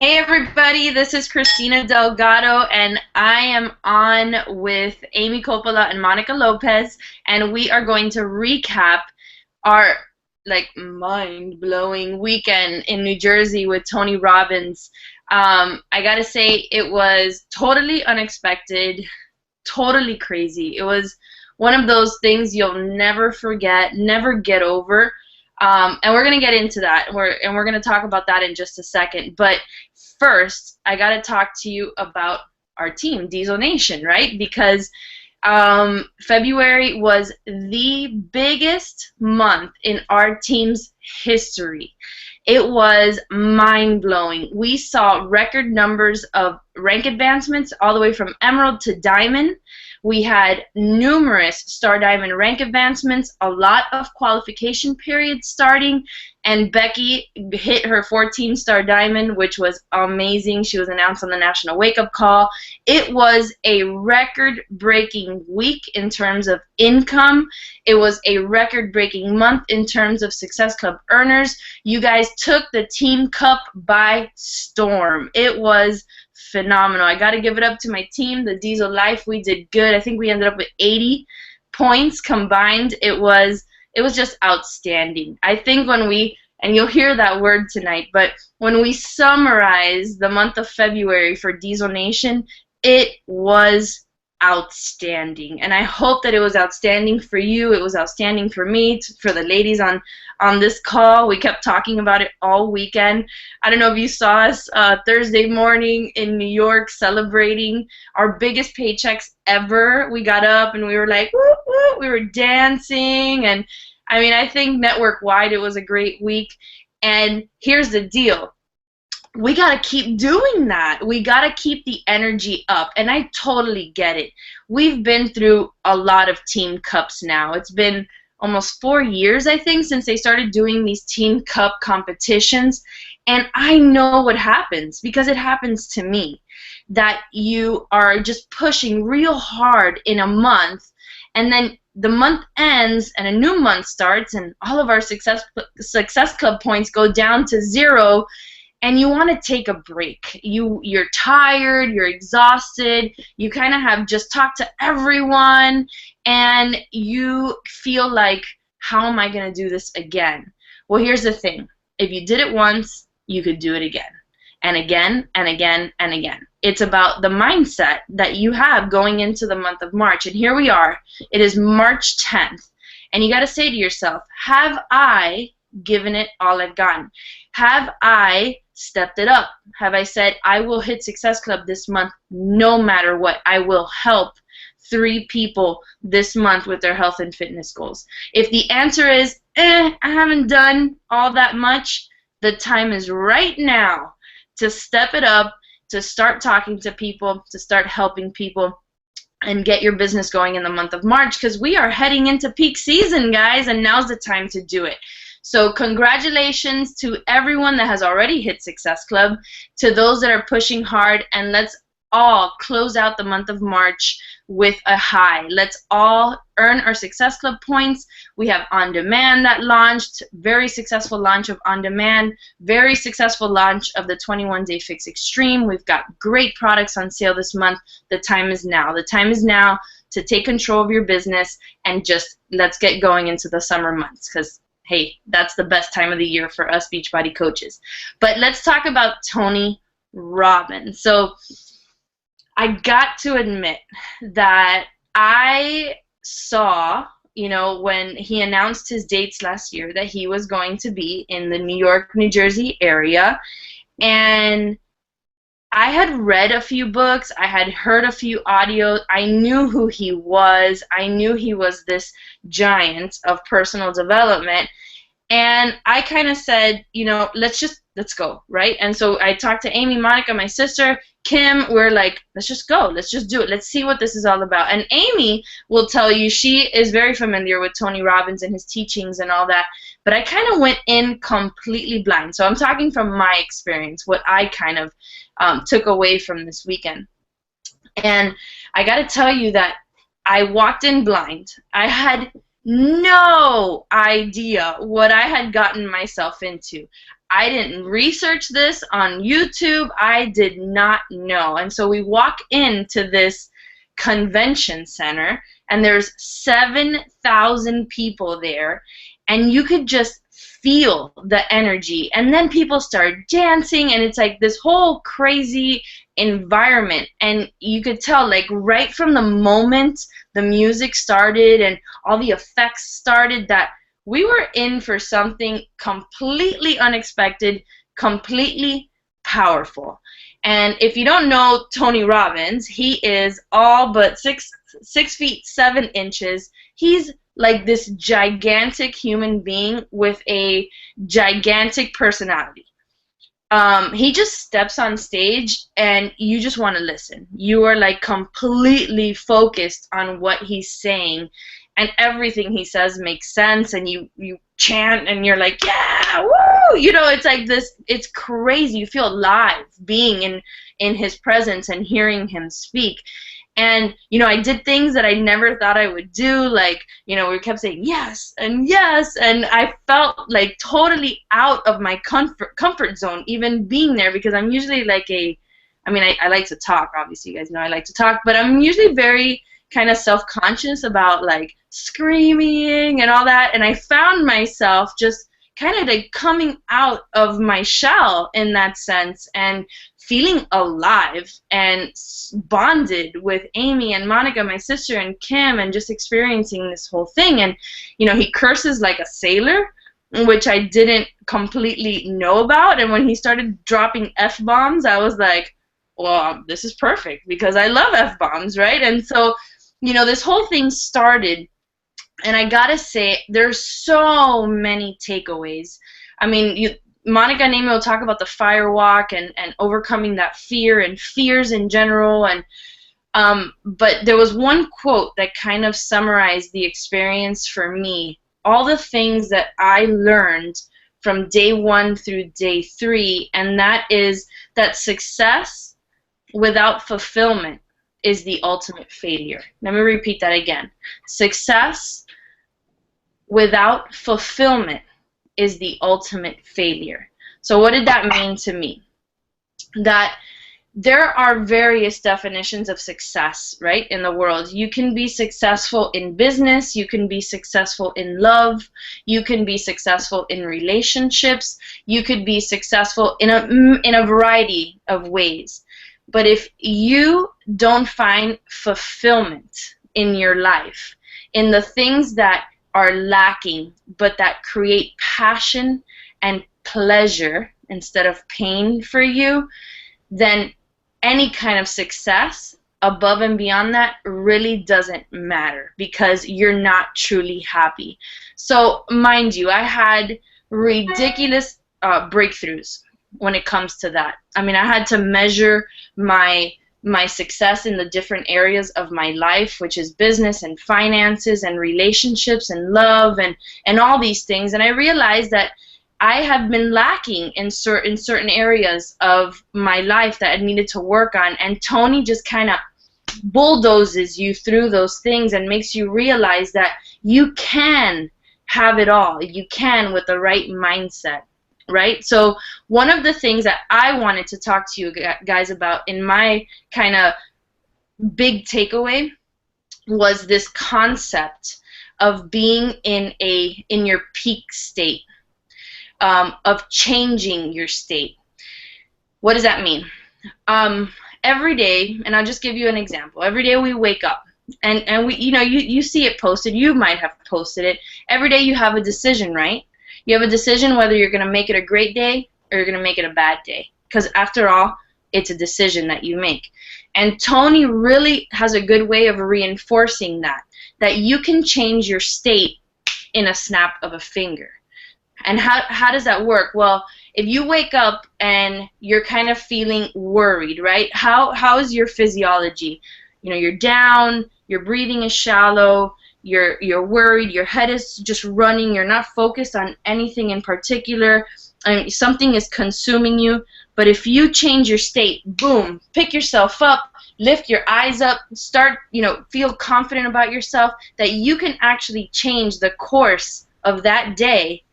Hey everybody, this is Christina Delgado, and I am on with Amy Coppola and Monica Lopez, and we are going to recap our mind-blowing weekend in New Jersey with Tony Robbins. I gotta say, it was totally unexpected, totally crazy. It was one of those things you'll never forget, never get over. And we're gonna get into that. We're gonna talk about that in just a second. But first, I gotta talk to you about our team, Diesel Nation, right? Because February was the biggest month in our team's history. It was mind blowing. We saw record numbers of rank advancements all the way from Emerald to Diamond. We had numerous Star Diamond rank advancements, a lot of qualification periods starting, and Becky hit her 14 Star Diamond, which was amazing. She was announced on the National Wake Up Call. It was a record-breaking week in terms of income. It was a record-breaking month in terms of Success Club earners. You guys took the Team Cup by storm. It was phenomenal. I got to give it up to my team, the Diesel Life. We did good. I think we ended up with 80 points combined. It was just outstanding. I think and you'll hear that word tonight, but when we summarize the month of February for Diesel Nation, it was outstanding. And I hope that it was outstanding for you. It was outstanding for me, for the ladies on this call. We kept talking about it all weekend. I don't know if you saw us Thursday morning in New York celebrating our biggest paychecks ever. We got up and we were like, woo, woo. We were dancing. And I mean, I think network-wide it was a great week. And here's the deal. We got to keep doing that. We got to keep the energy up. And I totally get it. We've been through a lot of team cups now. It's been almost 4 years, I think, since they started doing these team cup competitions. And I know what happens because it happens to me, that you are just pushing real hard in a month, and then the month ends and a new month starts, and all of our success club points go down to zero, and you want to take a break. You're tired, you're exhausted, you kind of have just talked to everyone, and you feel like, how am I going to do this again? Well, here's the thing. If you did it once, you could do it again, and again, and again, and again. It's about the mindset that you have going into the month of March. And here we are. It is March 10th. And you got to say to yourself, have I given it all I've gotten? Have I stepped it up? Have I said, I will hit Success Club this month no matter what? I will help 3 people this month with their health and fitness goals. If the answer is, I haven't done all that much, the time is right now to step it up, to start talking to people, to start helping people, and get your business going in the month of March, because we are heading into peak season, guys, and now's the time to do it. So congratulations to everyone that has already hit Success Club, to those that are pushing hard, and let's all close out the month of March with a high. Let's all earn our Success Club points. We have On Demand that launched, very successful launch of On Demand, very successful launch of the 21-Day Fix Extreme. We've got great products on sale this month. The time is now. The time is now to take control of your business and just let's get going into the summer months, because hey, that's the best time of the year for us Beachbody coaches. But let's talk about Tony Robbins. So I got to admit that I saw, when he announced his dates last year, that he was going to be in the New York, New Jersey area. And I had read a few books. I had heard a few audios. I knew who he was. I knew he was this giant of personal development. And I kind of said, let's go, right? And so I talked to Amy, Monica, my sister, Kim. We're like, let's just go. Let's just do it. Let's see what this is all about. And Amy will tell you she is very familiar with Tony Robbins and his teachings and all that. But I kind of went in completely blind. So I'm talking from my experience, what I kind of took away from this weekend. And I got to tell you that I walked in blind. I had no idea what I had gotten myself into. I didn't research this on YouTube. I did not know. And so we walk into this convention center, and there's 7,000 people there, and you could just feel the energy. And then people start dancing, and it's like this whole crazy environment. And you could tell, like, right from the moment the music started and all the effects started, that we were in for something completely unexpected, completely powerful. And if you don't know Tony Robbins, he is all but 6 feet 7 inches. He's like this gigantic human being with a gigantic personality. He just steps on stage and you just want to listen. You are like completely focused on what he's saying, and everything he says makes sense, and you chant and you're like, yeah, woo! You know, it's like this, it's crazy. You feel alive being in his presence and hearing him speak. And, you know, I did things that I never thought I would do. Like, you know, we kept saying yes, and I felt like totally out of my comfort zone even being there, because I'm usually like I like to talk, obviously, you guys know I like to talk, but I'm usually very kind of self-conscious about like screaming and all that, and I found myself just kind of like coming out of my shell in that sense and feeling alive and bonded with Amy and Monica, my sister, and Kim, and just experiencing this whole thing. And, you know, he curses like a sailor, which I didn't completely know about. And when he started dropping F-bombs, I was like, well, this is perfect, because I love F-bombs, right? And so, you know, this whole thing started, and I gotta say, there's so many takeaways. I mean, Monica and Amy will talk about the fire walk and overcoming that fear and fears in general. And but there was one quote that kind of summarized the experience for me. All the things that I learned from day 1 through day 3, and that is that success without fulfillment is the ultimate failure. Let me repeat that again. Success without fulfillment is the ultimate failure. So what did that mean to me? That there are various definitions of success, right, in the world. You can be successful in business, you can be successful in love, you can be successful in relationships, you could be successful in a variety of ways. But if you don't find fulfillment in your life, in the things that are lacking, but that create passion and pleasure instead of pain for you, then any kind of success above and beyond that really doesn't matter, because you're not truly happy. So mind you, I had ridiculous breakthroughs when it comes to that. I mean, I had to measure my success in the different areas of my life, which is business and finances and relationships and love and all these things. And I realized that I have been lacking in certain areas of my life that I needed to work on. And Tony just kind of bulldozes you through those things and makes you realize that you can have it all. You can, with the right mindset. Right? So one of the things that I wanted to talk to you guys about in my kind of big takeaway was this concept of being in your peak state, of changing your state. What does that mean? Every day, and I'll just give you an example. Every day we wake up, and we, you know, you see it posted. You might have posted it. Every day you have a decision, right? You have a decision whether you're going to make it a great day or you're going to make it a bad day. Because after all, it's a decision that you make. And Tony really has a good way of reinforcing that you can change your state in a snap of a finger. And how does that work? Well, if you wake up and you're kind of feeling worried, right? How is your physiology? You know, you're down, your breathing is shallow, you're worried, your head is just running, you're not focused on anything in particular, and something is consuming you. But if you change your state, boom, pick yourself up, lift your eyes up, start, you know, feel confident about yourself, that you can actually change the course of that day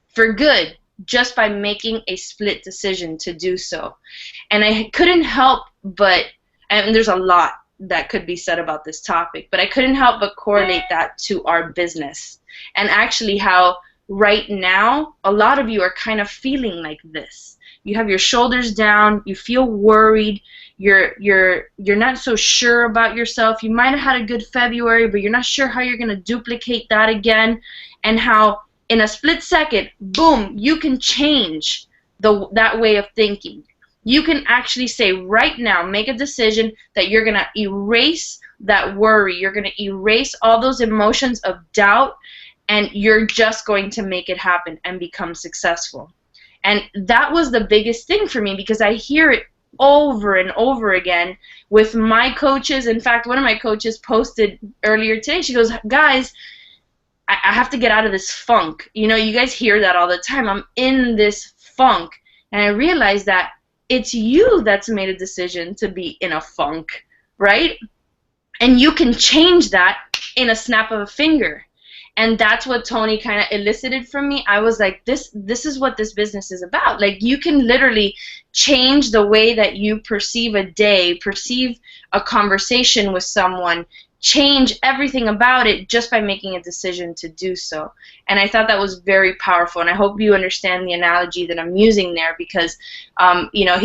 for good just by making a split decision to do so. And I couldn't help but, and there's a lot that could be said about this topic, but I couldn't help but correlate that to our business. And actually how right now a lot of you are kind of feeling like this. You have your shoulders down, you feel worried, you're not so sure about yourself. You might have had a good February, but you're not sure how you're going to duplicate that again, and how in a split second, boom, you can change that way of thinking. You can actually say right now, make a decision that you're going to erase that worry. You're going to erase all those emotions of doubt, and you're just going to make it happen and become successful. And that was the biggest thing for me, because I hear it over and over again with my coaches. In fact, one of my coaches posted earlier today, she goes, guys, I have to get out of this funk. You know, you guys hear that all the time. I'm in this funk. And I realized that it's you that's made a decision to be in a funk, right? And you can change that in a snap of a finger. And that's what Tony kind of elicited from me. I was like, this is what this business is about. Like, you can literally change the way that you perceive a day, perceive a conversation with someone, change everything about it just by making a decision to do so. And I thought that was very powerful. And I hope you understand the analogy that I'm using there, because, you know,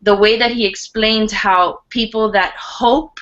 the way that he explained how people that hope,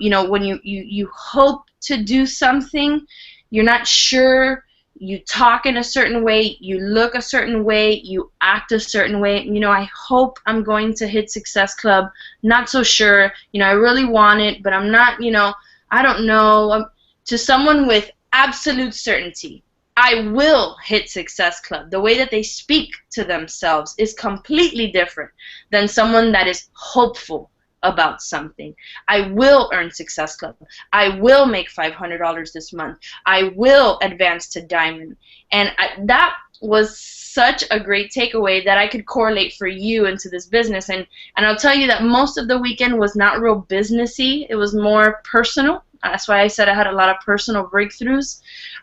you know, when you hope to do something, you're not sure, you talk in a certain way, you look a certain way, you act a certain way. You know, I hope I'm going to hit Success Club, not so sure, you know, I really want it, but I'm not, you know, I don't know. To someone with absolute certainty, I will hit Success Club. The way that they speak to themselves is completely different than someone that is hopeful about something. I will earn Success Club. I will make $500 this month. I will advance to Diamond. And that was such a great takeaway that I could correlate for you into this business. And I'll tell you that most of the weekend was not real businessy. It was more personal. That's why I said I had a lot of personal breakthroughs.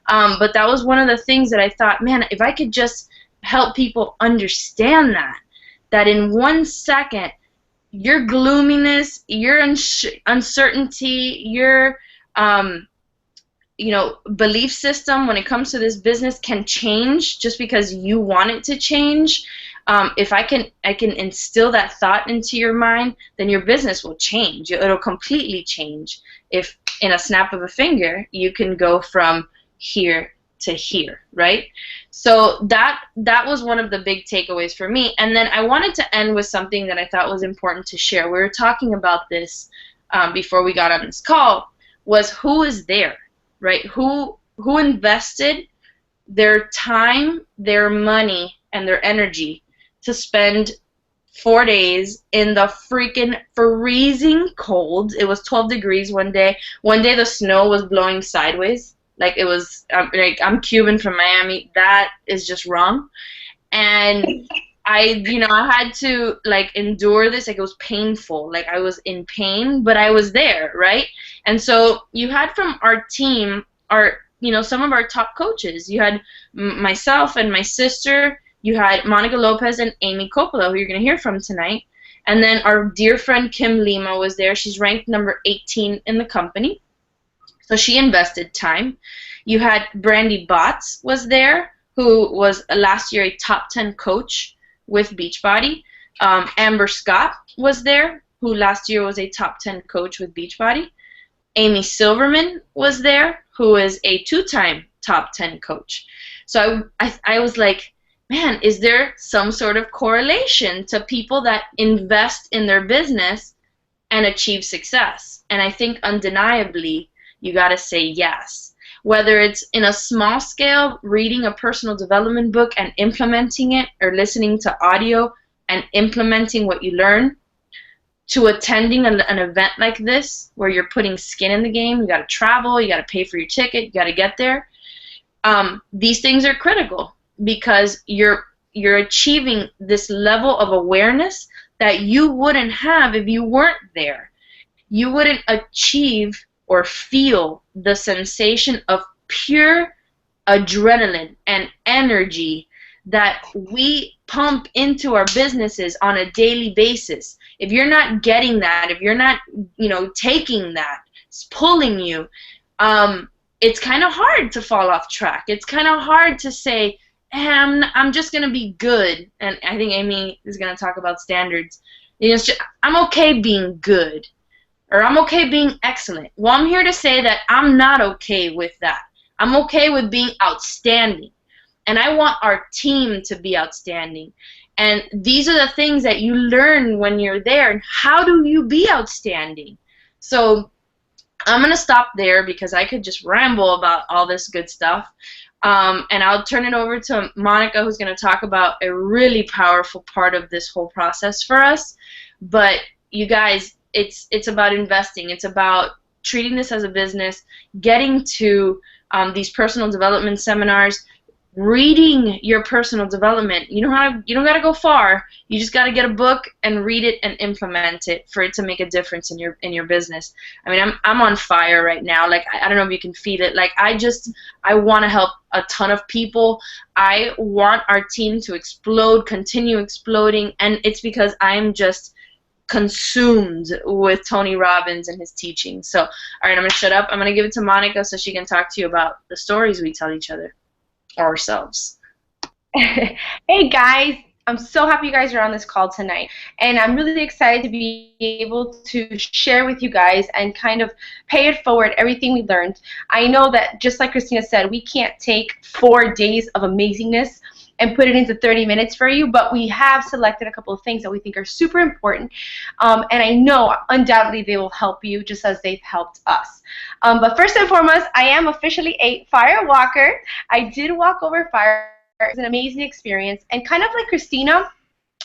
But that was one of the things that I thought, man, if I could just help people understand that in 1 second, your gloominess, your uncertainty, your you know, belief system when it comes to this business can change just because you want it to change. If I can instill that thought into your mind, then your business will change. It'll completely change. If in a snap of a finger you can go from here to here, right? So that was one of the big takeaways for me. And then I wanted to end with something that I thought was important to share. We were talking about this before we got on this call, was who is there, right? Who invested their time, their money, and their energy to spend 4 days in the freaking freezing cold. It was 12 degrees one day. One day the snow was blowing sideways. Like, it was, like, I'm Cuban from Miami. That is just wrong. And I had to, like, endure this. Like, it was painful. Like, I was in pain, but I was there, right? And so you had from our team, some of our top coaches. You had myself and my sister. You had Monica Lopez and Amy Coppola, who you're going to hear from tonight. And then our dear friend Kim Lima was there. She's ranked number 18 in the company. So she invested time. You had Brandy Botts was there, who was last year a top 10 coach with Beachbody. Amber Scott was there, who last year was a top 10 coach with Beachbody. Amy Silverman was there, who is a 2-time top 10 coach. So I was like, man, is there some sort of correlation to people that invest in their business and achieve success? And I think undeniably, you got to say yes. Whether it's in a small scale, reading a personal development book and implementing it, or listening to audio and implementing what you learn, to attending an event like this where you're putting skin in the game. You got to travel, you got to pay for your ticket, you got to get there. These things are critical because you're achieving this level of awareness that you wouldn't have if you weren't there. You wouldn't achieve or feel the sensation of pure adrenaline and energy that we pump into our businesses on a daily basis. If you're not getting that, if you're not, taking that, it's pulling you, it's kind of hard to fall off track. It's kind of hard to say, I'm just going to be good. And I think Amy is going to talk about standards. I'm okay being good, or I'm okay being excellent. Well, I'm here to say that I'm not okay with that. I'm okay with being outstanding. And I want our team to be outstanding. And these are the things that you learn when you're there. And how do you be outstanding? So I'm going to stop there because I could just ramble about all this good stuff. And I'll turn it over to Monica, who's going to talk about a really powerful part of this whole process for us. But you guys, it's about investing. It's about treating this as a business, getting to these personal development seminars, reading your personal development. You don't got to go far. You just got to get a book and read it and implement it for it to make a difference in your business. I mean, I'm on fire right now. Like, I don't know if you can feel it. Like, I want to help a ton of people. I want our team to explode, continue exploding, and it's because I'm just consumed with Tony Robbins and his teaching. So, all right, I'm going to shut up. I'm going to give it to Monica so she can talk to you about the stories we tell each other. Ourselves. Hey guys, I'm so happy you guys are on this call tonight, and I'm really excited to be able to share with you guys and kind of pay it forward everything we learned. I know that just like Christina said, we can't take 4 days of amazingness and put it into 30 minutes for you, but we have selected a couple of things that we think are super important, and I know undoubtedly they will help you just as they've helped us. But first and foremost, I am officially a fire walker. I did walk over fire. It was an amazing experience, and kind of like Christina,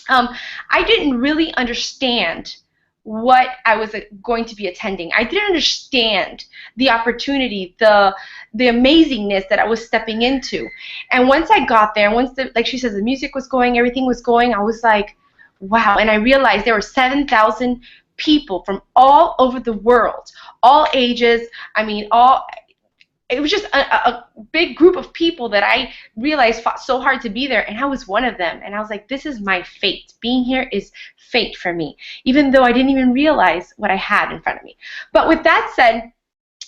I didn't really understand what I was going to be attending. I didn't understand the opportunity, the amazingness that I was stepping into. And once I got there, like she says, the music was going, everything was going, I was like, wow. And I realized there were 7,000 people from all over the world, all ages. I mean, it was just a big group of people that I realized fought so hard to be there, and I was one of them. And I was like, this is my fate. Being here is fate for me, even though I didn't even realize what I had in front of me. But with that said,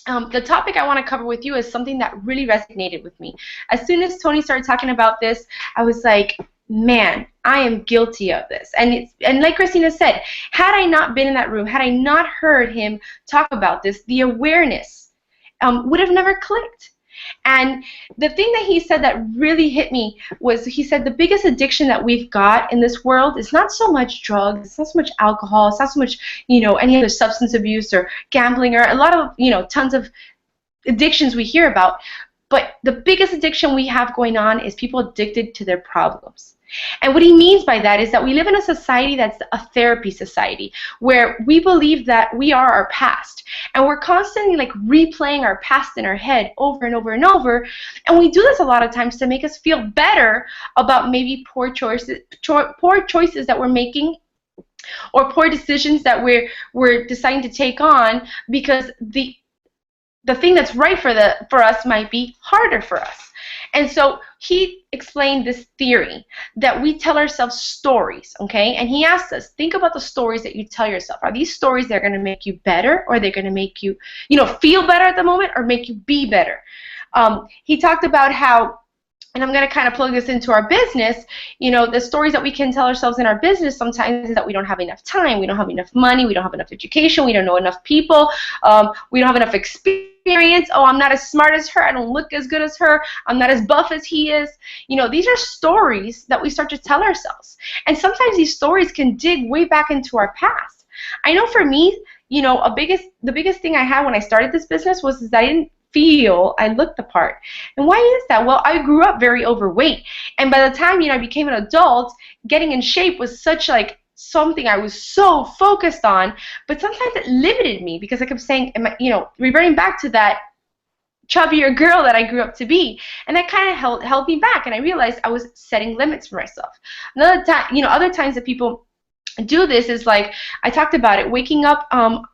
the topic I want to cover with you is something that really resonated with me. As soon as Tony started talking about this, I was like, man, I am guilty of this. And like Christina said, had I not been in that room, had I not heard him talk about this, the awareness would have never clicked. And the thing that he said that really hit me was, he said the biggest addiction that we've got in this world is not so much drugs, it's not so much alcohol, it's not so much, any other substance abuse or gambling or a lot of, tons of addictions we hear about. But the biggest addiction we have going on is people addicted to their problems. And what he means by that is that we live in a society that's a therapy society, where we believe that we are our past, and we're constantly like replaying our past in our head over and over and over. And we do this a lot of times to make us feel better about maybe poor choices that we're making, or poor decisions that we're deciding to take on, because the thing that's right for us might be harder for us. And so he explained this theory that we tell ourselves stories, okay? And he asked us, think about the stories that you tell yourself. Are these stories that are going to make you better, or are they going to make you, feel better at the moment, or make you be better? He talked about how, and I'm going to kind of plug this into our business, the stories that we can tell ourselves in our business sometimes is that we don't have enough time, we don't have enough money, we don't have enough education, we don't know enough people, we don't have enough experience. Oh, I'm not as smart as her, I don't look as good as her, I'm not as buff as he is. These are stories that we start to tell ourselves. And sometimes these stories can dig way back into our past. I know for me, the biggest thing I had when I started this business was that I didn't feel I looked the part. And why is that? Well, I grew up very overweight, and by the time I became an adult, getting in shape was such like something I was so focused on, but sometimes it limited me because I kept saying, reverting back to that chubbier girl that I grew up to be, and that kind of held me back, and I realized I was setting limits for myself. Another time, other times that people do this is like I talked about it, waking up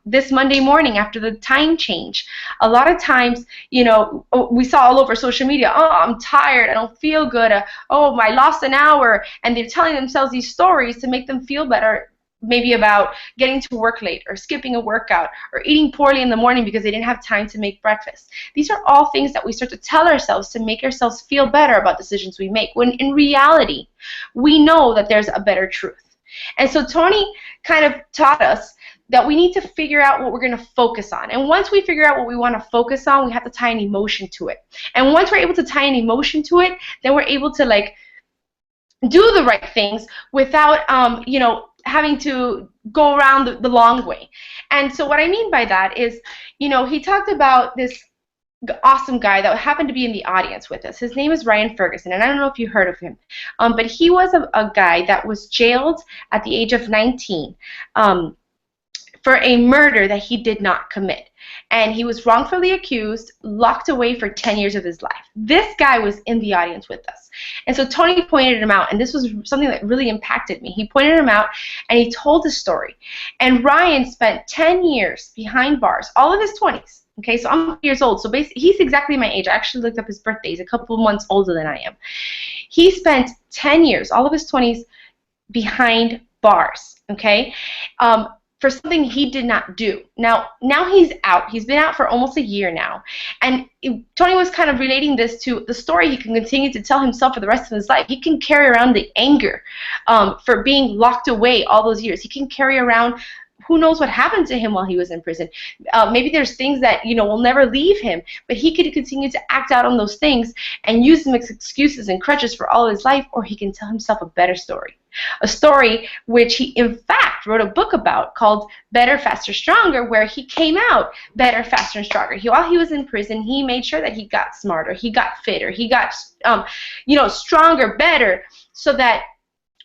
this Monday morning after the time change. A lot of times, we saw all over social media, oh, I'm tired, I don't feel good, oh, I lost an hour, and they're telling themselves these stories to make them feel better, maybe about getting to work late or skipping a workout or eating poorly in the morning because they didn't have time to make breakfast. These are all things that we start to tell ourselves to make ourselves feel better about decisions we make, when in reality we know that there's a better truth. And so Tony kind of taught us that we need to figure out what we're going to focus on. And once we figure out what we want to focus on, we have to tie an emotion to it. And once we're able to tie an emotion to it, then we're able to like do the right things without having to go around the long way. And so what I mean by that is, he talked about this awesome guy that happened to be in the audience with us. His name is Ryan Ferguson, and I don't know if you heard of him, but he was a guy that was jailed at the age of 19 for a murder that he did not commit. And he was wrongfully accused, locked away for 10 years of his life. This guy was in the audience with us. And so Tony pointed him out, and this was something that really impacted me. He pointed him out, and he told his story. And Ryan spent 10 years behind bars, all of his 20s. Okay, so I'm 30 years old, so basically he's exactly my age. I actually looked up his birthday. He's a couple of months older than I am. He spent 10 years, all of his 20s, behind bars, okay, for something he did not do. Now he's out. He's been out for almost a year now. And Tony was kind of relating this to the story he can continue to tell himself for the rest of his life. He can carry around the anger for being locked away all those years. He can carry around who knows what happened to him while he was in prison. Maybe there's things that will never leave him, but he could continue to act out on those things and use them as excuses and crutches for all his life, or he can tell himself a better story. A story which he, in fact, wrote a book about called Better, Faster, Stronger, where he came out better, faster, and stronger. While he was in prison, he made sure that he got smarter, he got fitter, he got stronger, better, so that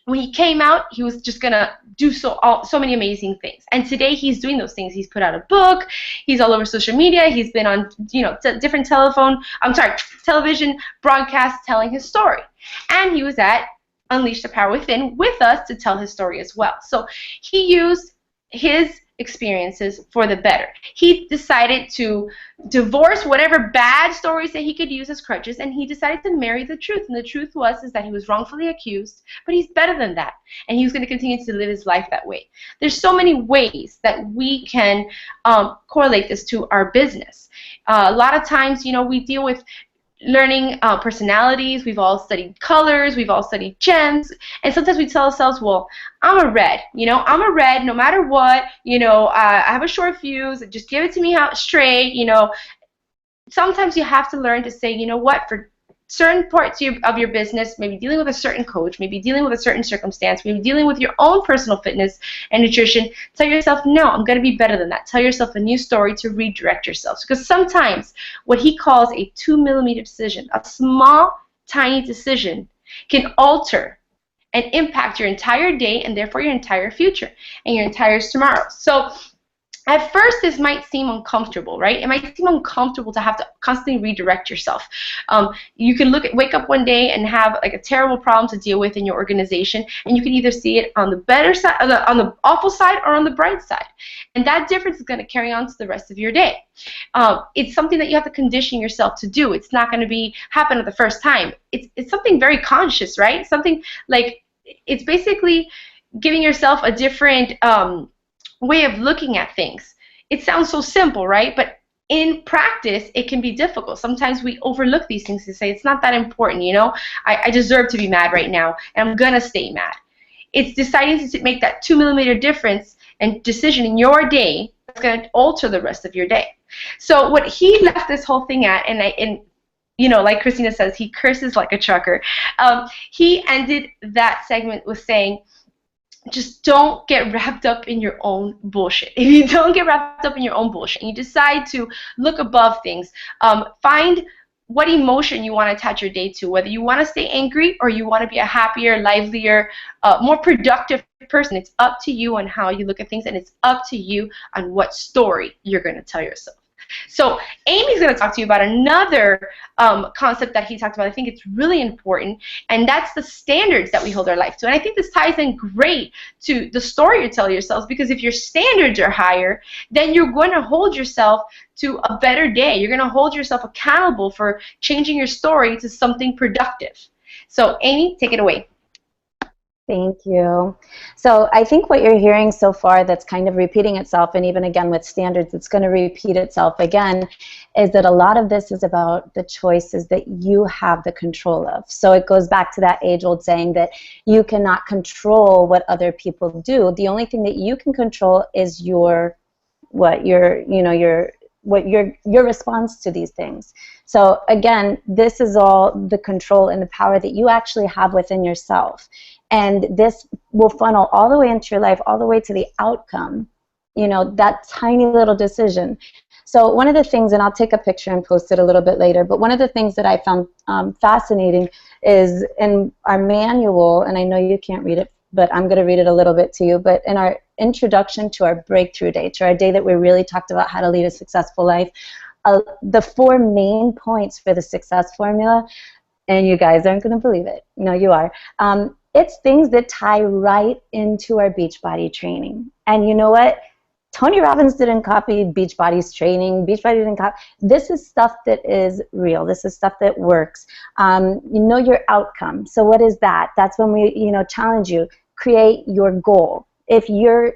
when he came out, he was just going to do so many amazing things. And today he's doing those things. He's put out a book. He's all over social media. He's been on different television broadcasts telling his story. And he was at Unleash the Power Within with us to tell his story as well. So he used his experiences for the better. He decided to divorce whatever bad stories that he could use as crutches, and he decided to marry the truth. And the truth was that he was wrongfully accused, but he's better than that, and he was going to continue to live his life that way. There's so many ways that we can correlate this to our business. A lot of times, we deal with learning personalities. We've all studied colors. We've all studied gems. And sometimes we tell ourselves, well, I'm a red. I'm a red no matter what. I have a short fuse. Just give it to me out straight. Sometimes you have to learn to say, you know what, for certain parts of your business, maybe dealing with a certain coach, maybe dealing with a certain circumstance, maybe dealing with your own personal fitness and nutrition, tell yourself, no, I'm going to be better than that. Tell yourself a new story to redirect yourself. Because sometimes what he calls a 2-millimeter decision, a small, tiny decision, can alter and impact your entire day and therefore your entire future and your entire tomorrow. So at first, this might seem uncomfortable, right? It might seem uncomfortable to have to constantly redirect yourself. You can wake up one day and have like a terrible problem to deal with in your organization, and you can either see it on the better side, on the awful side, or on the bright side. And that difference is going to carry on to the rest of your day. It's something that you have to condition yourself to do. It's not going to happen at the first time. It's something very conscious, right? Something like, it's basically giving yourself a different way of looking at things. It sounds so simple, right? But in practice, it can be difficult. Sometimes we overlook these things and say, it's not that important, I deserve to be mad right now, and I'm going to stay mad. It's deciding to make that 2-millimeter difference and decision in your day that's going to alter the rest of your day. So what he left this whole thing at, and like Christina says, he curses like a trucker. He ended that segment with saying, just don't get wrapped up in your own bullshit. If you don't get wrapped up in your own bullshit and you decide to look above things, find what emotion you want to attach your day to, whether you want to stay angry or you want to be a happier, livelier, more productive person. It's up to you on how you look at things, and it's up to you on what story you're going to tell yourself. So Amy's going to talk to you about another concept that he talked about. I think it's really important, and that's the standards that we hold our life to. And I think this ties in great to the story you tell yourselves, because if your standards are higher, then you're going to hold yourself to a better day. You're going to hold yourself accountable for changing your story to something productive. So Amy, take it away. Thank you. So I think what you're hearing so far that's kind of repeating itself, and even again with standards, it's going to repeat itself again, is that a lot of this is about the choices that you have the control of. So it goes back to that age-old saying that you cannot control what other people do. The only thing that you can control is your response to these things. So again, this is all the control and the power that you actually have within yourself. And this will funnel all the way into your life, all the way to the outcome, that tiny little decision. So one of the things, and I'll take a picture and post it a little bit later, but one of the things that I found fascinating is in our manual, and I know you can't read it, but I'm going to read it a little bit to you, but in our introduction to our breakthrough day, to our day that we really talked about how to lead a successful life, the 4 main points for the success formula, and you guys aren't going to believe it. No, you are. It's things that tie right into our Beachbody training. And you know what? Tony Robbins didn't copy Beachbody's training. Beachbody didn't copy. This is stuff that is real. This is stuff that works. Your outcome. So what is that? That's when we, challenge you. Create your goal. If you're,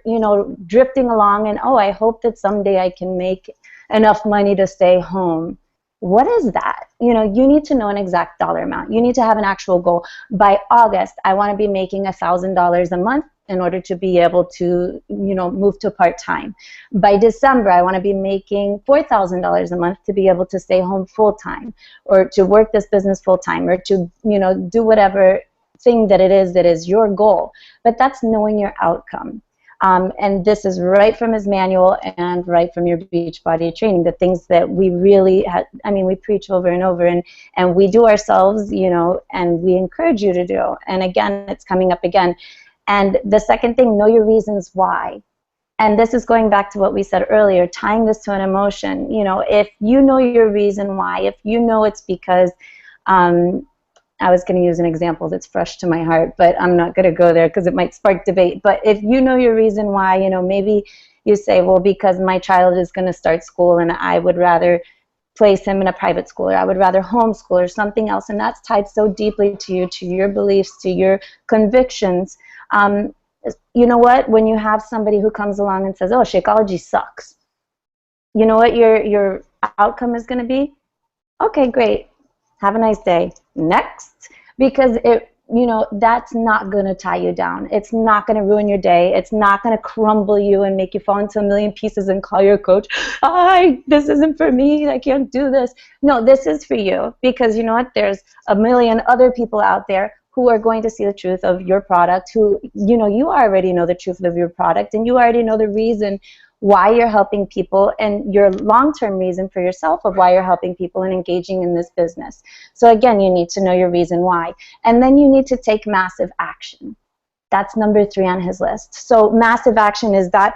drifting along and, I hope that someday I can make enough money to stay home. What is that? You need to know an exact dollar amount. You need to have an actual goal. By August, I want to be making $1,000 a month in order to be able to, move to part-time. By December, I want to be making $4,000 a month to be able to stay home full-time, or to work this business full-time, or to, do whatever thing that is your goal. But that's knowing your outcome. And this is right from his manual and right from your Beachbody training, the things that we really we preach over and over, and we do ourselves, and we encourage you to do. And again, it's coming up again. And the second thing, know your reasons why. And this is going back to what we said earlier, tying this to an emotion. If you know your reason why, if you know it's because, I was going to use an example that's fresh to my heart, but I'm not going to go there because it might spark debate. But if you know your reason why, maybe you say, well, because my child is going to start school and I would rather place him in a private school, or I would rather homeschool, or something else, and that's tied so deeply to you, to your beliefs, to your convictions. You know what? When you have somebody who comes along and says, oh, Shakeology sucks, you know what your outcome is going to be? Okay, great. Have a nice day. Next. Because that's not going to tie you down. It's not going to ruin your day. It's not going to crumble you and make you fall into a million pieces and call your coach, this isn't for me, I can't do this. No, this is for you, because you know what? There's a million other people out there who are going to see the truth of your product, who, you already know the truth of your product, and you already know the reason why you're helping people, and your long-term reason for yourself of why you're helping people and engaging in this business. So again, you need to know your reason why. And then you need to take massive action. That's number 3 on his list. So massive action is that,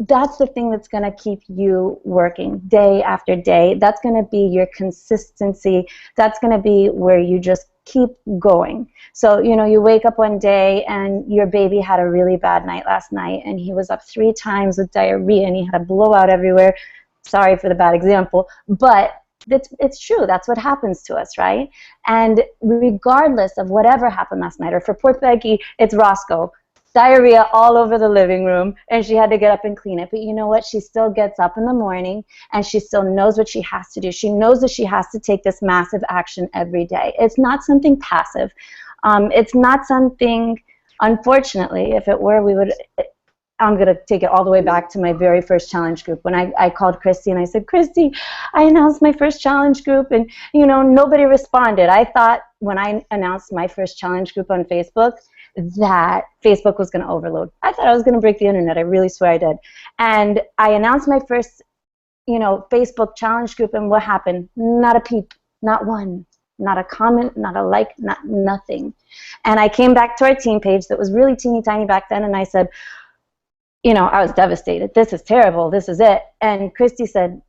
that's the thing that's going to keep you working day after day. That's going to be your consistency. That's going to be where you just keep going. So, you wake up one day and your baby had a really bad night last night, and he was up 3 times with diarrhea and he had a blowout everywhere. Sorry for the bad example, but it's true. That's what happens to us, right? And regardless of whatever happened last night, or for poor Peggy, it's Roscoe. Diarrhea all over the living room, and she had to get up and clean it. But you know what? She still gets up in the morning, and she still knows what she has to do. She knows that she has to take this massive action every day. It's not something passive. It's not something, unfortunately, if it were, I'm going to take it all the way back to my very first challenge group. When I called Christy and I said, Christy, I announced my first challenge group, and, nobody responded. I thought when I announced my first challenge group on Facebook, that Facebook was going to overload. I thought I was going to break the internet. I really swear I did. And I announced my first, Facebook challenge group, and what happened? Not a peep, not one, not a comment, not a like, nothing. And I came back to our team page that was really teeny tiny back then, and I said, I was devastated. This is terrible. This is it. And Christy said,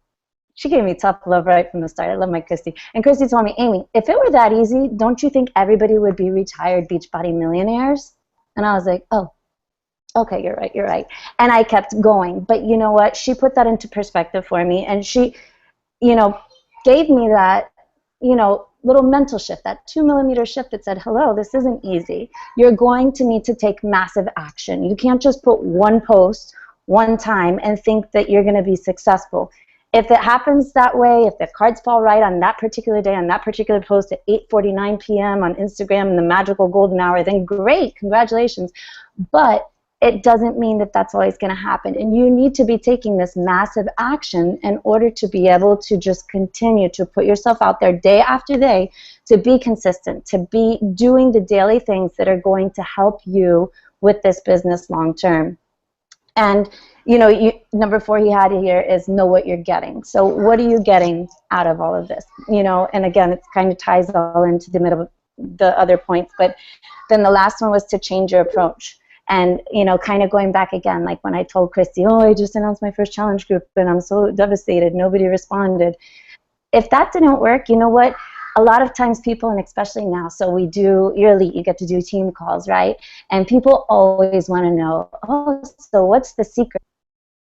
she gave me tough love right from the start. I love my Christy. And Christy told me, Amy, if it were that easy, don't you think everybody would be retired Beachbody millionaires? And I was like, oh, okay, you're right, you're right. And I kept going. But you know what? She put that into perspective for me. And she, gave me that, little mental shift, that 2 millimeter shift that said, hello, this isn't easy. You're going to need to take massive action. You can't just put one post one time and think that you're going to be successful. If it happens that way, if the cards fall right on that particular day, on that particular post at 8:49 p.m. on Instagram in the magical golden hour, then great, congratulations. But it doesn't mean that that's always going to happen. And you need to be taking this massive action in order to be able to just continue to put yourself out there day after day, to be consistent, to be doing the daily things that are going to help you with this business long term. And number 4 he had here is know what you're getting. So what are you getting out of all of this? And again, it kind of ties all into the middle of the other points. But then the last one was to change your approach. And, kind of going back again, like when I told Christy, oh, I just announced my first challenge group and I'm so devastated, nobody responded. If that didn't work, you know what? A lot of times people, and especially now, so we do, you're elite, you get to do team calls, right? And people always want to know, oh, so what's the secret?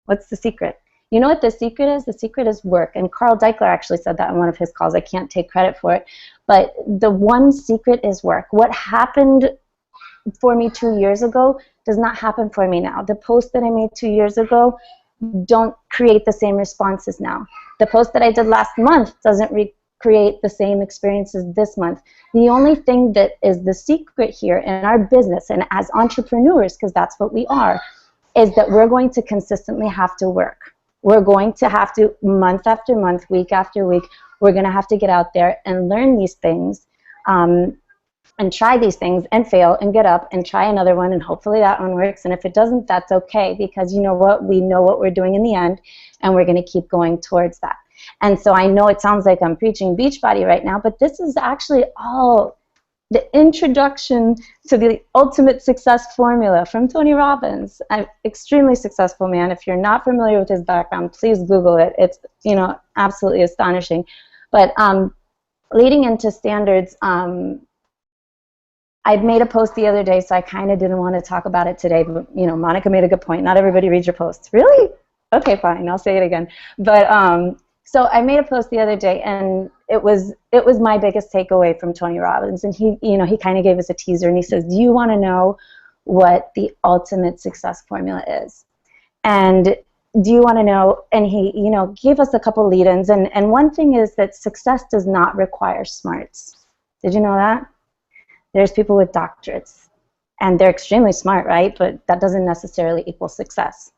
What's the secret? You know what the secret is? The secret is work. And Carl Deichler actually said that in one of his calls. I can't take credit for it. But the one secret is work. What happened for me 2 years ago does not happen for me now. The post that I made 2 years ago don't create the same responses now. The post that I did last month doesn't create the same experiences this month. The only thing that is the secret here in our business and as entrepreneurs, because that's what we are, is that we're going to consistently have to work. We're going to have to, month after month, week after week, we're going to have to get out there and learn these things, and try these things and fail and get up and try another one, and hopefully that one works. And if it doesn't, that's okay, because you know what? We know what we're doing in the end, and we're going to keep going towards that. And so I know it sounds like I'm preaching Beachbody right now, but this is actually all the introduction to the ultimate success formula from Tony Robbins. An extremely successful man. If you're not familiar with his background, please Google it. It's absolutely astonishing. But leading into standards, I made a post the other day, so I kind of didn't want to talk about it today, but Monica made a good point. Not everybody reads your posts. Really? Okay, fine. I'll say it again. But so I made a post the other day, and it was my biggest takeaway from Tony Robbins. And he kind of gave us a teaser, and he says, "Do you want to know what the ultimate success formula is? And do you want to know?" And he gave us a couple lead-ins, and one thing is that success does not require smarts. Did you know that? There's people with doctorates, and they're extremely smart, right? But that doesn't necessarily equal success.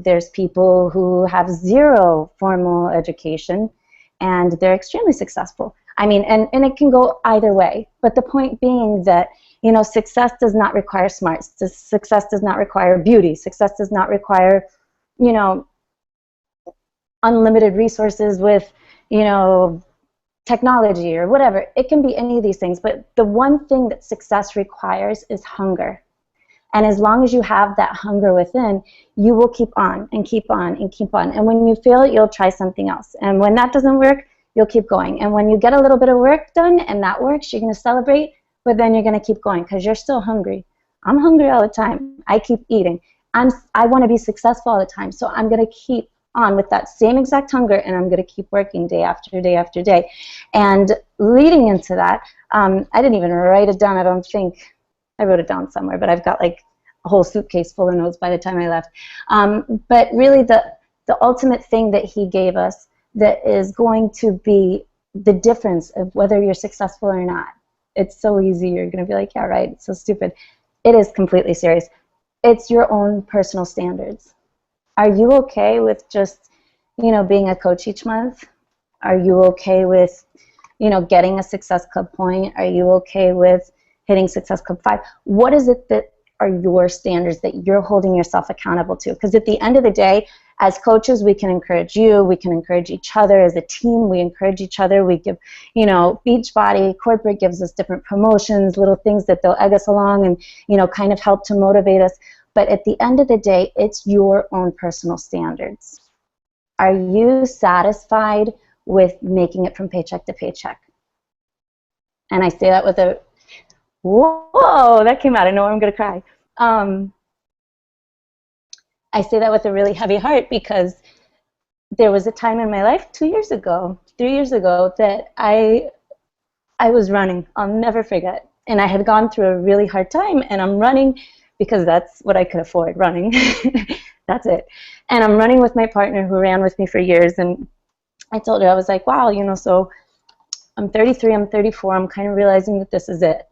There's people who have 0 formal education, and they're extremely successful. I mean, and it can go either way. But the point being that, success does not require smarts. Success does not require beauty. Success does not require, unlimited resources with, technology or whatever. It can be any of these things, but the one thing that success requires is hunger. And as long as you have that hunger within, you will keep on and keep on and keep on. And when you fail, you'll try something else. And when that doesn't work, you'll keep going. And when you get a little bit of work done and that works, you're going to celebrate, but then you're going to keep going because you're still hungry. I'm hungry all the time. I keep eating. I want to be successful all the time, so I'm going to keep on with that same exact hunger, and I'm going to keep working day after day after day. And leading into that, I didn't even write it down. I don't think I wrote it down somewhere, but I've got like a whole suitcase full of notes by the time I left. But really the ultimate thing that he gave us that is going to be the difference of whether you're successful or not. It's so easy. You're going to be like, yeah, right, it's so stupid. It is completely serious. It's your own personal standards. Are you okay with just, being a coach each month? Are you okay with, getting a Success Club point? Are you okay with hitting Success Club 5? What is it that are your standards that you're holding yourself accountable to? Because at the end of the day, as coaches, we can encourage you, we can encourage each other. As a team, we encourage each other. We give, Beachbody, corporate gives us different promotions, little things that they'll egg us along and, kind of help to motivate us. But at the end of the day, it's your own personal standards. Are you satisfied with making it from paycheck to paycheck? And I say that with a, whoa, that came out of nowhere, I'm going to cry. I say that with a really heavy heart because there was a time in my life 2 years ago, 3 years ago, that I was running. I'll never forget. And I had gone through a really hard time, and I'm running because that's what I could afford, running. That's it. And I'm running with my partner who ran with me for years, and I told her, I was like, wow, you know, so I'm 33, I'm 34, I'm kind of realizing that this is it.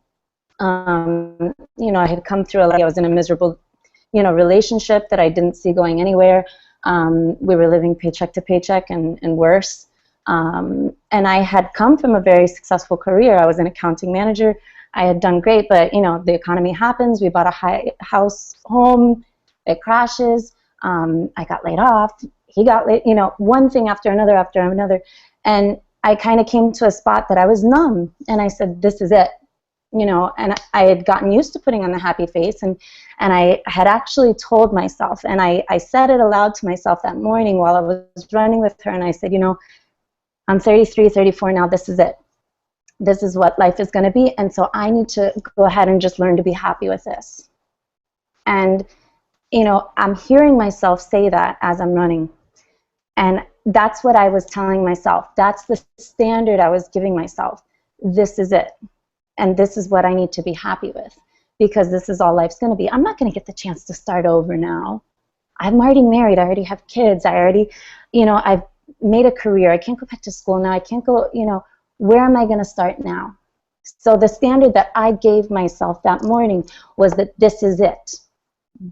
You know, I had come through a lot. I was in a miserable, you know, relationship that I didn't see going anywhere. We were living paycheck to paycheck and worse. And I had come from a very successful career. I was an accounting manager. I had done great, but, you know, the economy happens. We bought a home, it crashes. I got laid off. He got laid, you know, one thing after another. And I kind of came to a spot that I was numb. And I said, this is it. You know, and I had gotten used to putting on the happy face, and I had actually told myself, and I said it aloud to myself that morning while I was running with her, and I said, you know, I'm 33, 34 now, this is it. This is what life is going to be, and so I need to go ahead and just learn to be happy with this. And, you know, I'm hearing myself say that as I'm running, and that's what I was telling myself. That's the standard I was giving myself. This is it. And this is what I need to be happy with, because this is all life's going to be. I'm not going to get the chance to start over now. I'm already married. I already have kids. I already, you know, I've made a career. I can't go back to school now. I can't go, you know, where am I going to start now? So the standard that I gave myself that morning was that this is it.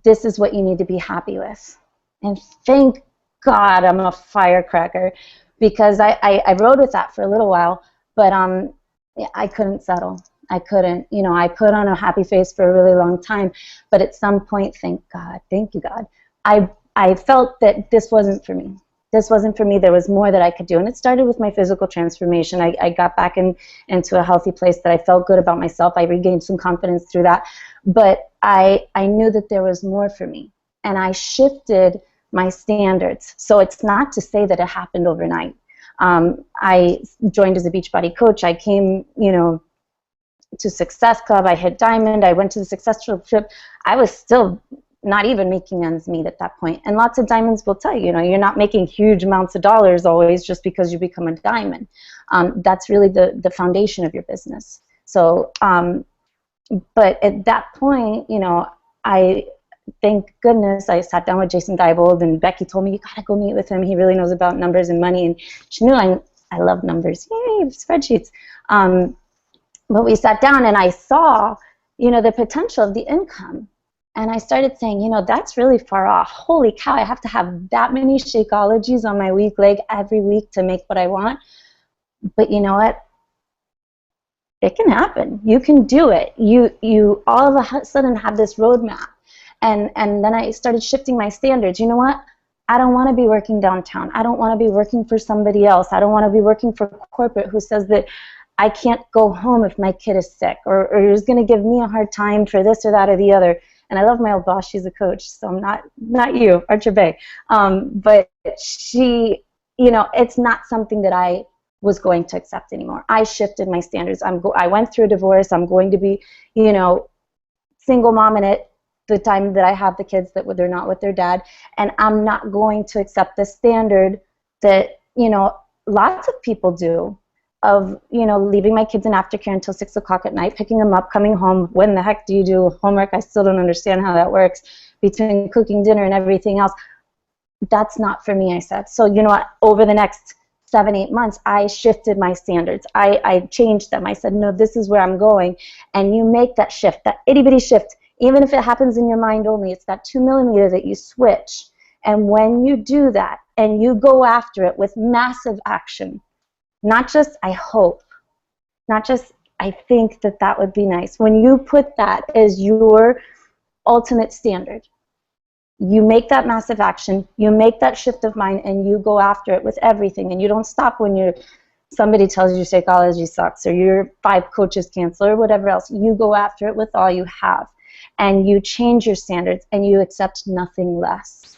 This is what you need to be happy with. And thank God I'm a firecracker, because I rode with that for a little while, but I couldn't settle. I couldn't, you know, I put on a happy face for a really long time, but at some point, thank you, God, I felt that this wasn't for me. This wasn't for me. There was more that I could do, and it started with my physical transformation. I got back into a healthy place that I felt good about myself. I regained some confidence through that, but I knew that there was more for me, and I shifted my standards. So it's not to say that it happened overnight. I joined as a Beachbody coach. I came, you know, to Success Club. I hit Diamond. I went to the Success Trip. I was still not even making ends meet at that point. And lots of diamonds will tell you, you know, you're not making huge amounts of dollars always just because you become a diamond. That's really the foundation of your business. So, but at that point, you know, thank goodness I sat down with Jason Diebold, and Becky told me, you gotta go meet with him. He really knows about numbers and money, and she knew I love numbers. Yay, spreadsheets. But we sat down, and I saw, you know, the potential of the income, and I started saying, you know, that's really far off. Holy cow, I have to have that many Shakeologies on my weak leg every week to make what I want. But you know what? It can happen. You can do it. You all of a sudden have this roadmap. And then I started shifting my standards. You know what? I don't want to be working downtown. I don't want to be working for somebody else. I don't want to be working for corporate who says that I can't go home if my kid is sick, or is going to give me a hard time for this or that or the other. And I love my old boss. She's a coach, so I'm not you, Archer Bay. But she, you know, it's not something that I was going to accept anymore. I shifted my standards. I went through a divorce. I'm going to be, you know, single mom in it the time that I have the kids that they're not with their dad, and I'm not going to accept the standard that, you know, lots of people do, of, you know, leaving my kids in aftercare until 6 o'clock at night, picking them up, coming home. When the heck do you do homework? I still don't understand how that works, between cooking dinner and everything else. That's not for me, I said. So, you know what, over the next 7-8 months, I shifted my standards. I changed them. I said, no, this is where I'm going. And you make that shift, that itty-bitty shift, even if it happens in your mind only. It's that 2 millimeter that you switch. And when you do that and you go after it with massive action, not just I hope, not just I think that that would be nice. When you put that as your ultimate standard, you make that massive action, you make that shift of mind, and you go after it with everything. And you don't stop when somebody tells you Shakeology sucks, or your 5 coaches cancel, or whatever else. You go after it with all you have. and you change your standards and you accept nothing less,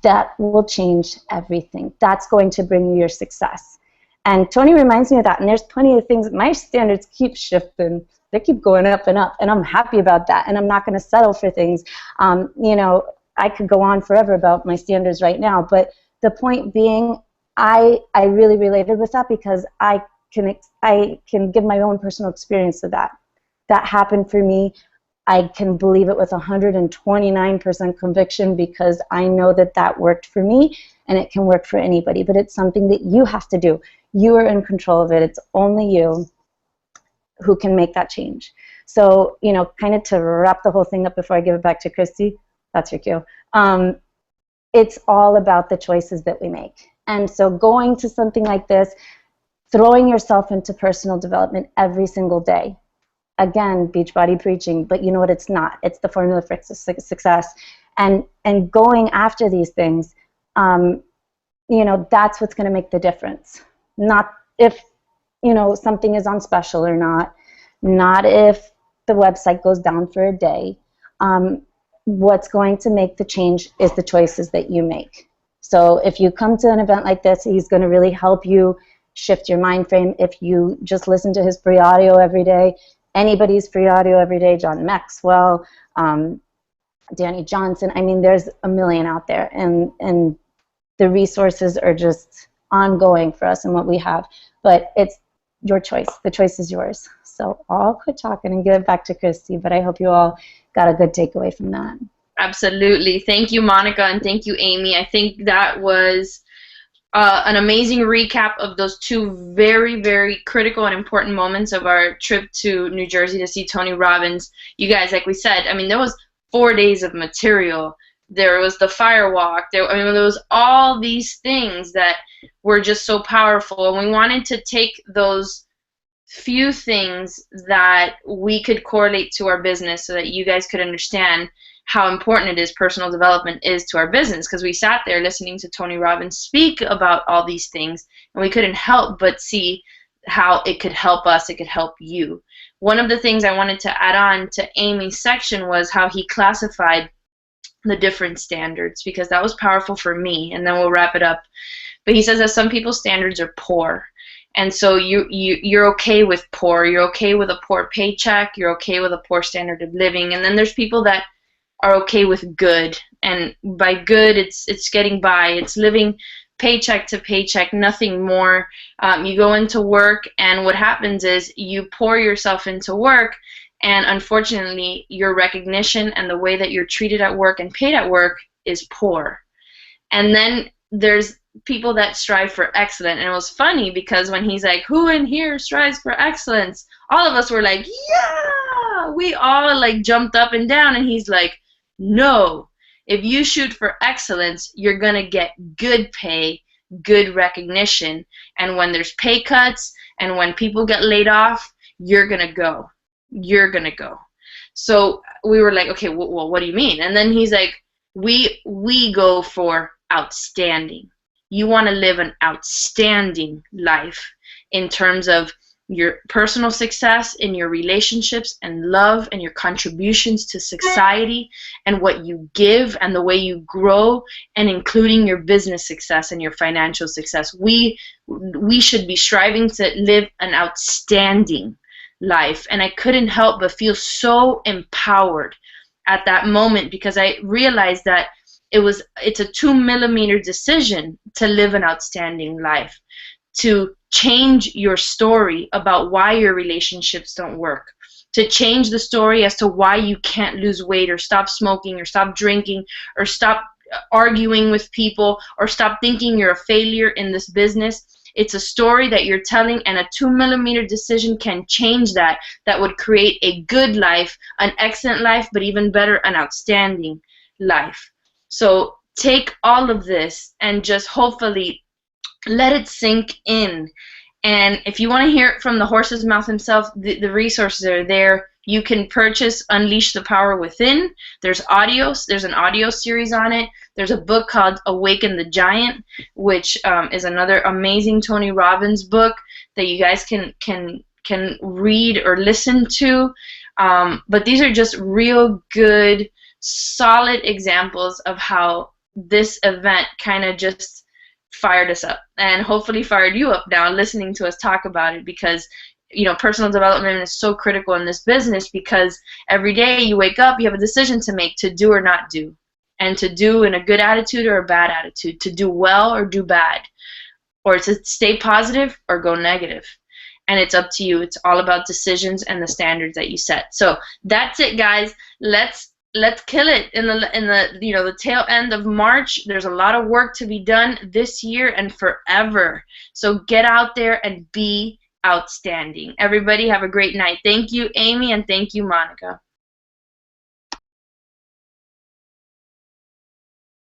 that will change everything. That's going to bring you your success. And Tony reminds me of that, and there's plenty of things. My standards keep shifting. They keep going up, and I'm happy about that, and I'm not going to settle for things. You know, I could go on forever about my standards right now, but the point being, I really related with that because I can give my own personal experience of that. That happened for me. I can believe it with 129% conviction because I know that that worked for me, and it can work for anybody, but it's something that you have to do. You are in control of it. It's only you who can make that change. So, you know, kind of to wrap the whole thing up before I give it back to Christy, that's your cue. It's all about the choices that we make. And so going to something like this, throwing yourself into personal development every single day. Again, Beachbody preaching, but you know what, it's not. It's the formula for success. And going after these things, you know, that's what's going to make the difference. Not if, you know, something is on special or not if the website goes down for a day. What's going to make the change is the choices that you make. So if you come to an event like this, he's going to really help you shift your mind frame. If you just listen to his free audio every day, anybody's free audio every day, John Maxwell, Danny Johnson, I mean, there's a million out there, and the resources are just ongoing for us and what we have. But it's your choice. The choice is yours. So I'll quit talking and give it back to Christy, but I hope you all got a good takeaway from that. Absolutely. Thank you, Monica, and thank you, Amy. I think that was an amazing recap of those two very, very critical and important moments of our trip to New Jersey to see Tony Robbins. You guys, like we said, I mean, there was 4 days of material. There was the fire walk. There was all these things that were just so powerful, and we wanted to take those few things that we could correlate to our business so that you guys could understand how important it is, personal development is to our business, because we sat there listening to Tony Robbins speak about all these things, and we couldn't help but see how it could help us, it could help you. One of the things I wanted to add on to Amy's section was how he classified the different standards, because that was powerful for me, and then we'll wrap it up. But he says that some people's standards are poor, and so you're okay with poor, you're okay with a poor paycheck, you're okay with a poor standard of living, and then there's people that are okay with good, and by good it's getting by, it's living paycheck to paycheck, nothing more. You go into work, and what happens is you pour yourself into work, and unfortunately your recognition and the way that you're treated at work and paid at work is poor. And then there's people that strive for excellence, and it was funny because when he's like, who in here strives for excellence, all of us were like, yeah, we all like jumped up and down, and he's like, no, if you shoot for excellence, you're going to get good pay, good recognition, and when there's pay cuts and when people get laid off, you're going to go. You're going to go. So we were like, okay, well, what do you mean? And then he's like, we go for outstanding. You want to live an outstanding life in terms of your personal success, in your relationships and love, and your contributions to society, and what you give, and the way you grow, and including your business success and your financial success. We should be striving to live an outstanding life. And I couldn't help but feel so empowered at that moment, because I realized that it's a 2-millimeter decision to live an outstanding life, to change your story about why your relationships don't work, to change the story as to why you can't lose weight, or stop smoking, or stop drinking, or stop arguing with people, or stop thinking you're a failure in this business. It's a story that you're telling, and a 2-millimeter decision can change that. That would create a good life, an excellent life, but even better, an outstanding life. So take all of this and just hopefully let it sink in. And if you want to hear it from the horse's mouth himself, the resources are there. You can purchase Unleash the Power Within. There's audios. There's an audio series on it. There's a book called Awaken the Giant, which is another amazing Tony Robbins book that you guys can read or listen to. But these are just real good, solid examples of how this event kind of just fired us up, and hopefully fired you up now listening to us talk about it, because personal development is so critical in this business, because every day you wake up, you have a decision to make, to do or not do, and to do in a good attitude or a bad attitude, to do well or do bad, or to stay positive or go negative. And it's up to you. It's all about decisions and the standards that you set. So that's it, guys. Let's kill it in the the tail end of March. There's a lot of work to be done this year and forever. So get out there and be outstanding. Everybody have a great night. Thank you, Amy, and thank you, Monica.